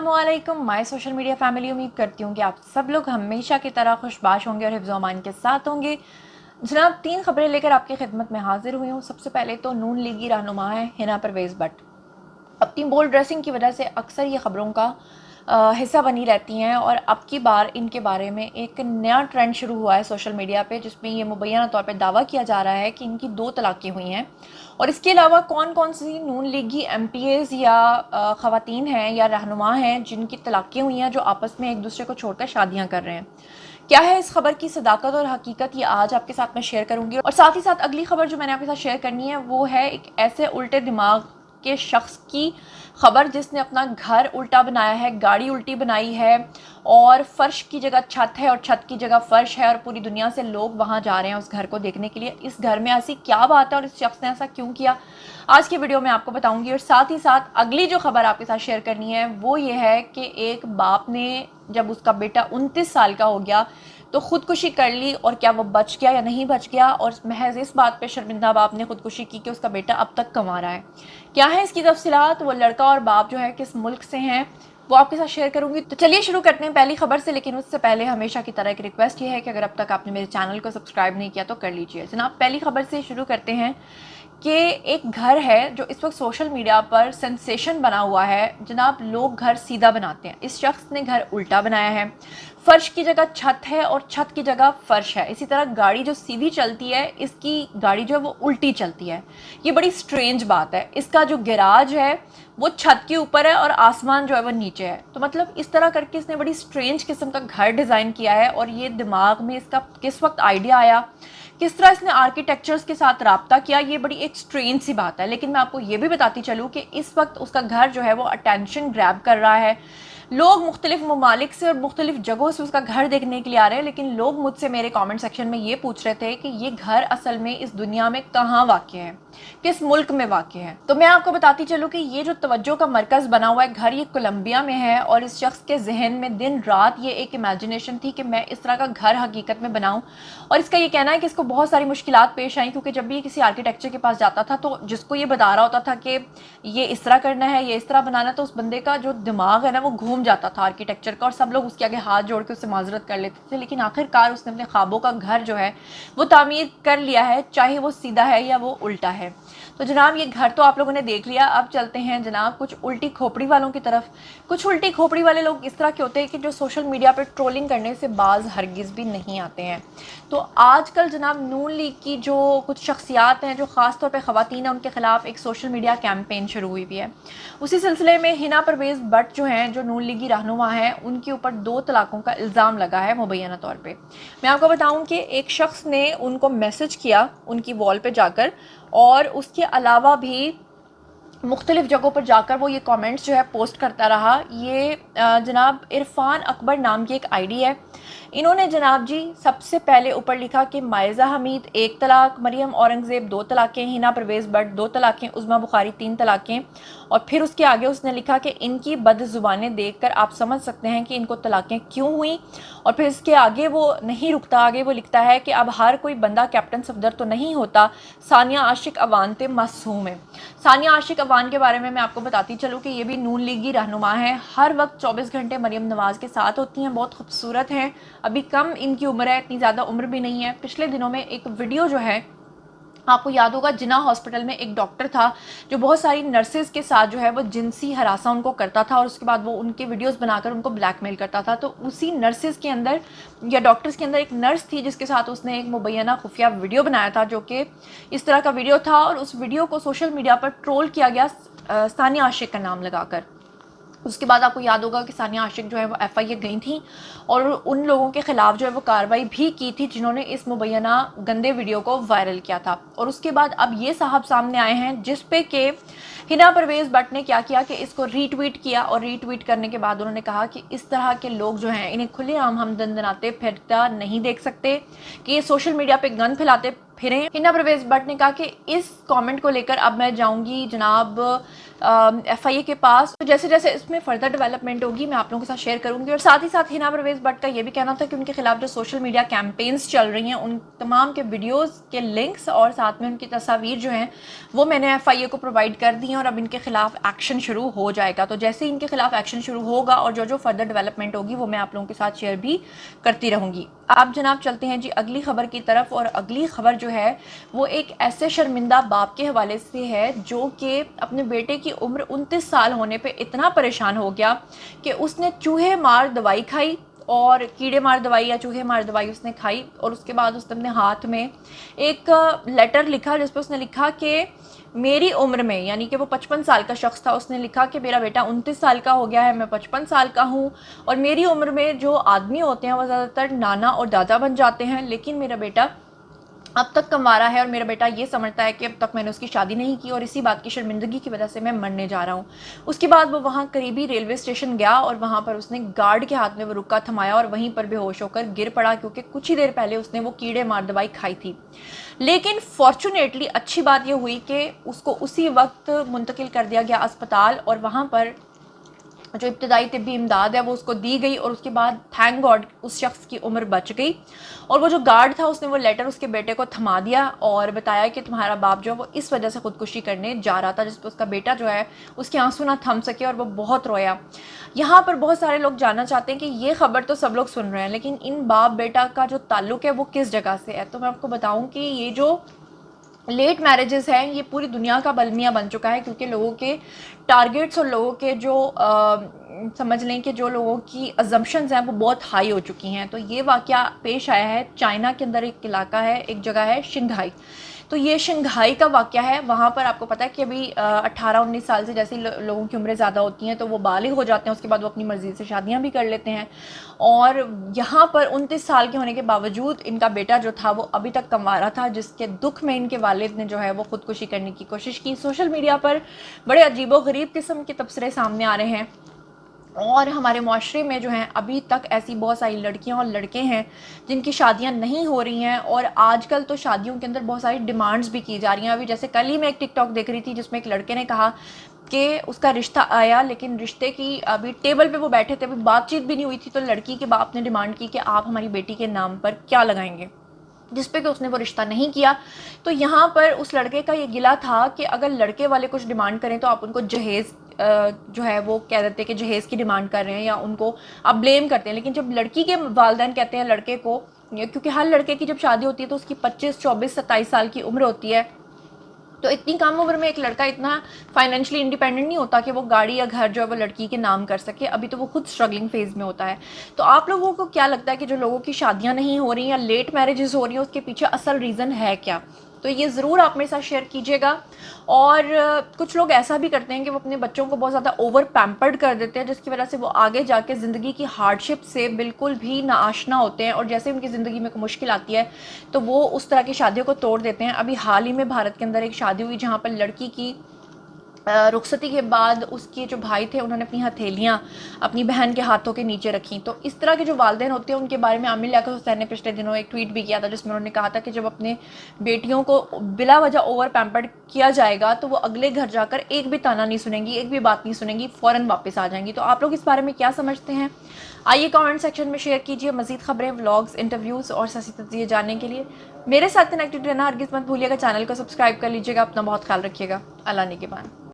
अस्सलामुअलैकुम my social media family. उम्मीद करती हूँ कि आप सब लोग हमेशा की तरह खुशबाश होंगे और हिफ्ज़ व अमान के साथ होंगे। जनाब, 3 खबरें लेकर आपकी खिदमत में हाजिर हुई हूँ। सबसे पहले तो नून लीगी रहनुमा है हिना परवेज़ भट्ट अपनी बोल्ड ड्रेसिंग की वजह से अक्सर ये खबरों का हिस्सा बनी रहती हैं और अब की बार इनके बारे में एक नया ट्रेंड शुरू हुआ है सोशल मीडिया पे, जिसमें ये मुबैना तौर पे दावा किया जा रहा है कि इनकी 2 तलाक़ें हुई हैं। और इसके अलावा कौन कौन सी नून लीगी एमपीएज़ या ख़वातीन हैं या रहनुमा हैं जिनकी तलाक़ें हुई हैं, जो आपस में एक दूसरे को छोड़कर शादियाँ कर रहे हैं। क्या है इस खबर की सदाकत और हकीकत, ये आज आपके साथ मैं शेयर करूँगी। और साथ ही साथ अगली खबर जो मैंने आपके साथ शेयर करनी है वो है एक ऐसे उल्टे दिमाग के शख्स की खबर जिसने अपना घर उल्टा बनाया है, गाड़ी उल्टी बनाई है और फर्श की जगह छत है और छत की जगह फर्श है और पूरी दुनिया से लोग वहां जा रहे हैं उस घर को देखने के लिए। इस घर में ऐसी क्या बात है और इस शख्स ने ऐसा क्यों किया, आज की वीडियो में आपको बताऊंगी। और साथ ही साथ अगली जो खबर आपके साथ शेयर करनी है वो ये है कि एक बाप ने जब उसका बेटा 29 साल का हो गया तो खुदकुशी कर ली, और क्या वो बच गया या नहीं बच गया, और महज इस बात पे शर्मिंदा बाप ने खुदकुशी की कि उसका बेटा अब तक कमा रहा है। क्या है इसकी तफसीलात, वो लड़का और बाप जो है किस मुल्क से हैं, वो आपके साथ शेयर करूंगी। तो चलिए शुरू करते हैं पहली खबर से। लेकिन उससे पहले हमेशा की तरह एक रिक्वेस्ट ये है कि अगर अब तक आपने मेरे चैनल को सब्सक्राइब नहीं किया तो कर लीजिए। जनाब, पहली खबर से शुरू करते हैं कि एक घर है जो इस वक्त सोशल मीडिया पर सेंसेशन बना हुआ है। जनाब, लोग घर सीधा बनाते हैं, इस शख्स ने घर उल्टा बनाया है। फर्श की जगह छत है और छत की जगह फर्श है। इसी तरह गाड़ी जो सीधी चलती है, इसकी गाड़ी जो है वो उल्टी चलती है। ये बड़ी स्ट्रेंज बात है। इसका जो गैराज है वो छत के ऊपर है और आसमान जो है वो नीचे है। तो मतलब इस तरह करके इसने बड़ी स्ट्रेंज किस्म का घर डिज़ाइन किया है। और ये दिमाग में इसका किस वक्त आइडिया आया, किस तरह इसने आर्किटेक्चर्स के साथ राब्ता किया, ये बड़ी एक स्ट्रेंज सी बात है। लेकिन मैं आपको ये भी बताती चलूँ कि इस वक्त उसका घर जो है वो अटेंशन ग्रैब कर रहा है। लोग मुख्तलिफ ममालिक से और मुख्तलिफ जगहों से उसका घर देखने के लिए आ रहे हैं। लेकिन लोग मुझसे मेरे कमेंट सेक्शन में ये पूछ रहे थे कि ये घर असल में इस दुनिया में कहाँ वाक़ है, किस मुल्क में वाक़ है। तो मैं आपको बताती चलूँ कि ये जो तवज्जो का मरकज़ बना हुआ है घर, ये कोलंबिया में है। और इस शख्स के जहन में दिन रात ये एक इमेजिनेशन थी कि मैं इस तरह का घर हकीकत में बनाऊँ। और इसका ये कहना है कि इसको बहुत सारी मुश्किलात पेश आई, क्योंकि जब भी किसी आर्किटेक्चर के पास जाता था तो जिसको ये बता रहा होता था कि ये इस तरह करना है, ये इस तरह बनाना, तो उस बंदे का जो दिमाग है ना वो घूम जाता था आर्किटेक्चर का, और सब लोग उसके आगे हाथ जोड़ के उससे माजरत कर लेते थे। लेकिन आखिरकार उसने अपने ख्वाबों का घर जो है वो तामीर कर लिया है, चाहे वो सीधा है या वो उल्टा है। तो जनाब, ये घर तो आप लोगों ने देख लिया। अब चलते हैं जनाब कुछ उल्टी खोपड़ी वालों की तरफ। कुछ उल्टी खोपड़ी वाले लोग इस तरह के होते हैं कि जो सोशल मीडिया पर ट्रोलिंग करने से बाज हरगिज़ भी नहीं आते हैं। तो आजकल जनाब नून लीग की जो कुछ शख्सियात हैं जो ख़ास तौर पे ख़वातीन हैं, उनके ख़िलाफ़ एक सोशल मीडिया कैंपेन शुरू हुई भी है। उसी सिलसिले में हिना परवेज़ भट्ट जो हैं, जो नून लीगी रहनुमा हैं, उनके ऊपर 2 तलाक़ों का इल्ज़ाम लगा है मुबैना तौर पे। मैं आपको बताऊं कि एक शख्स ने उनको मैसेज किया उनकी वॉल पे जाकर, और उसके अलावा भी मुख्तलिफ़ जगहों पर जाकर वो ये कमेंट्स जो है पोस्ट करता रहा। ये जनाब इरफान अकबर नाम की एक आईडी है। इन्होंने जनाब जी सबसे पहले ऊपर लिखा कि मायज़ा हमीद 1 तलाक, मरियम औरंगज़ेब 2 तलाक़ें, हिना परवेज़ भट्ट 2 तलाक़ें, उज़मा बुखारी 3 तलाक़ें। और फिर उसके आगे उसने लिखा कि इनकी बदज़ुबानें देखकर आप समझ सकते हैं कि इनको तलाक़ें क्यों हुई। और फिर इसके आगे वो नहीं रुकता, आगे वो लिखता है कि अब हर कोई बंदा कैप्टन सफदर तो नहीं होता, सानिया आशिक अवान ते मासूम है। सानिया आशिक अवान के बारे में मैं आपको बताती चलूँ कि ये भी नून लीगी रहनुमा है। हर वक्त 24 घंटे मरियम नवाज़ के साथ होती हैं, बहुत खूबसूरत हैं, अभी कम इनकी उम्र है, इतनी ज़्यादा उम्र भी नहीं है। पिछले दिनों में एक वीडियो जो है आपको याद होगा, जिना हॉस्पिटल में एक डॉक्टर था जो बहुत सारी नर्सेज के साथ जो है वो जिनसी हरासा उनको करता था, और उसके बाद वो उनके वीडियोस बनाकर उनको ब्लैकमेल करता था। तो उसी नर्सेज के अंदर या डॉक्टर्स के अंदर एक नर्स थी जिसके साथ उसने एक मुबैना खुफिया वीडियो बनाया था, जो कि इस तरह का वीडियो था। और उस वीडियो को सोशल मीडिया पर ट्रोल किया गया सानिया आशिक का नाम लगाकर। उसके बाद आपको याद होगा कि सानिया आशिक जो है वो FIA गई थी और उन लोगों के ख़िलाफ़ जो है वो कार्रवाई भी की थी जिन्होंने इस मुबैना गंदे वीडियो को वायरल किया था। और उसके बाद अब ये साहब सामने आए हैं जिस पे कि हिना परवेज़ भट्ट ने क्या किया कि इसको रीट्वीट किया, और रीट्वीट करने के बाद उन्होंने कहा कि इस तरह के लोग जो हैं इन्हें खुलेआम हम दंदनाते फिरता नहीं देख सकते, कि ये सोशल मीडिया पे गंद फैलाते फिरें। हिना परवेज़ भट्ट ने कहा कि इस कमेंट को लेकर अब मैं जाऊंगी जनाब FIA کے پاس. تو جیسے جیسے اس میں فردر ڈیولپمنٹ ہوگی میں آپ لوگوں کے ساتھ شیئر کروں گی. اور ساتھ ہی ساتھ حنا پرویز بٹ کا یہ بھی کہنا تھا کہ ان کے خلاف جو سوشل میڈیا کیمپینز چل رہی ہیں ان تمام کے ویڈیوز کے لنکس اور ساتھ میں ان کی تصاویر جو ہیں وہ میں نے FIA کو پرووائڈ کر دی ہیں اور اب ان کے خلاف ایکشن شروع ہو جائے گا. تو جیسے ہی ان کے خلاف ایکشن شروع ہوگا اور جو فردر ڈیولپمنٹ ہوگی وہ میں آپ لوگوں کے ساتھ شیئر بھی کرتی رہوں گی. آپ جناب چلتے ہیں جی اگلی خبر کی طرف. اور اگلی خبر جو ہے وہ ایک ایسے شرمندہ باپ کے حوالے سے ہے جو کہ اپنے بیٹے کی عمر 29 سال ہونے پہ اتنا پریشان ہو گیا کہ اس نے چوہے مار دوائی کھائی اور کیڑے مار دوائی یا چوہے مار دوائی اس نے کھائی. اور اس کے بعد اس نے اپنے ہاتھ میں ایک لیٹر لکھا جس پہ اس نے لکھا کہ میری عمر میں، یعنی کہ وہ 55 سال کا شخص تھا، اس نے لکھا کہ میرا بیٹا 29 سال کا ہو گیا ہے، میں 55 سال کا ہوں اور میری عمر میں جو آدمی ہوتے ہیں وہ زیادہ تر نانا اور دادا بن جاتے ہیں، لیکن میرا بیٹا اب تک کموارا ہے اور میرا بیٹا یہ سمجھتا ہے کہ اب تک میں نے اس کی شادی نہیں کی اور اسی بات کی شرمندگی کی وجہ سے میں مرنے جا رہا ہوں. اس کے بعد وہ وہاں قریبی ریلوے اسٹیشن گیا اور وہاں پر اس نے گارڈ کے ہاتھ میں وہ رکا تھمایا اور وہیں پر بے ہوش ہو کر گر پڑا کیونکہ کچھ ہی دیر پہلے اس نے وہ کیڑے مار دوائی کھائی تھی. لیکن فارچونیٹلی اچھی بات یہ ہوئی کہ اس کو اسی وقت منتقل کر دیا گیا اسپتال اور وہاں پر جو ابتدائی طبی امداد ہے وہ اس کو دی گئی اور اس کے بعد تھینک گاڈ اس شخص کی عمر بچ گئی. اور وہ جو گارڈ تھا اس نے وہ لیٹر اس کے بیٹے کو تھما دیا اور بتایا کہ تمہارا باپ جو ہے وہ اس وجہ سے خودکشی کرنے جا رہا تھا، جس پہ اس کا بیٹا جو ہے اس کے آنسو نہ تھم سکے اور وہ بہت رویا. یہاں پر بہت سارے لوگ جاننا چاہتے ہیں کہ یہ خبر تو سب لوگ سن رہے ہیں لیکن ان باپ بیٹا کا جو تعلق ہے وہ کس جگہ سے ہے. تو میں آپ کو بتاؤں کہ یہ جو لیٹ میرجز ہیں یہ پوری دنیا کا بلمیہ بن چکا ہے کیونکہ لوگوں کے ٹارگیٹس اور لوگوں کے جو سمجھ لیں کہ جو لوگوں کی ازمپشنز ہیں وہ بہت ہائی ہو چکی ہیں. تو یہ واقعہ پیش آیا ہے چائنا کے اندر، ایک علاقہ ہے، ایک جگہ ہے شنگھائی. تو یہ شنگھائی کا واقعہ ہے. وہاں پر آپ کو پتہ ہے کہ ابھی 18-19 سال سے جیسے لوگوں کی عمریں زیادہ ہوتی ہیں تو وہ بالغ ہو جاتے ہیں، اس کے بعد وہ اپنی مرضی سے شادیاں بھی کر لیتے ہیں. اور یہاں پر 29 سال کے ہونے کے باوجود ان کا بیٹا جو تھا وہ ابھی تک کموارا تھا، جس کے دکھ میں ان کے والد نے جو ہے وہ خودکشی کرنے کی کوشش کی. سوشل میڈیا پر بڑے عجیب و غریب قسم کے تبصرے سامنے آ رہے ہیں اور ہمارے معاشرے میں جو ہیں ابھی تک ایسی بہت ساری لڑکیاں اور لڑکے ہیں جن کی شادیاں نہیں ہو رہی ہیں. اور آج کل تو شادیوں کے اندر بہت ساری ڈیمانڈز بھی کی جا رہی ہیں. ابھی جیسے کل ہی میں ایک ٹک ٹاک دیکھ رہی تھی جس میں ایک لڑکے نے کہا کہ اس کا رشتہ آیا لیکن رشتے کی ابھی ٹیبل پہ وہ بیٹھے تھے، ابھی بات چیت بھی نہیں ہوئی تھی، تو لڑکی کے باپ نے ڈیمانڈ کی کہ آپ ہماری بیٹی کے نام پر کیا لگائیں گے، جس پہ کہ اس نے وہ رشتہ نہیں کیا. تو یہاں پر اس لڑکے کا یہ گلہ تھا کہ اگر لڑکے والے کچھ ڈیمانڈ کریں تو آپ ان کو جہیز جو ہے وہ کہہ دیتے کہ جہیز کی ڈیمانڈ کر رہے ہیں یا ان کو آپ بلیم کرتے ہیں. لیکن جب لڑکی کے والدین کہتے ہیں لڑکے کو، کیونکہ ہر لڑکے کی جب شادی ہوتی ہے تو اس کی 25, 24, 27 سال کی عمر ہوتی ہے، تو اتنی کم عمر میں ایک لڑکا اتنا فائنینشلی انڈیپینڈنٹ نہیں ہوتا کہ وہ گاڑی یا گھر جو ہے وہ لڑکی کے نام کر سکے. ابھی تو وہ خود اسٹرگلنگ فیز میں ہوتا ہے. تو آپ لوگوں کو کیا لگتا ہے کہ جو لوگوں کی شادیاں نہیں ہو رہی ہیں یا لیٹ میرجز ہو رہی ہیں اس کے پیچھے اصل ریزن ہے کیا؟ تو یہ ضرور آپ میرے ساتھ شیئر کیجیے گا. اور کچھ لوگ ایسا بھی کرتے ہیں کہ وہ اپنے بچوں کو بہت زیادہ اوور پیمپرڈ کر دیتے ہیں جس کی وجہ سے وہ آگے جا کے زندگی کی ہارڈ شپ سے بالکل بھی ناآشنا ہوتے ہیں اور جیسے ان کی زندگی میں کوئی مشکل آتی ہے تو وہ اس طرح کی شادیوں کو توڑ دیتے ہیں. ابھی حال ہی میں بھارت کے اندر ایک شادی ہوئی جہاں پر لڑکی کی رخصتی کے بعد اس کے جو بھائی تھے انہوں نے اپنی ہتھیلیاں اپنی بہن کے ہاتھوں کے نیچے رکھیں. تو اس طرح کے جو والدین ہوتے ہیں ان کے بارے میں عامر لیاقت حسین نے پچھلے دنوں ایک ٹویٹ بھی کیا تھا جس میں انہوں نے کہا تھا کہ جب اپنے بیٹیوں کو بلا وجہ اوور پیمپرڈ کیا جائے گا تو وہ اگلے گھر جا کر ایک بھی تانا نہیں سنیں گی، ایک بھی بات نہیں سنیں گی، فوراً واپس آ جائیں گی. تو آپ لوگ اس بارے میں کیا سمجھتے ہیں؟ آئیے کامنٹ سیکشن میں شیئر کیجیے. مزید خبریں، ولاگز، انٹرویوز اور سیاسی تجزیے جاننے کے لیے میرے ساتھ کنیکٹڈ رہنا ہرگز مت بھولیے گا. چینل کو سبسکرائب کر لیجیے گا. اپنا بہت خیال رکھیے گا. اللہ نگہبان.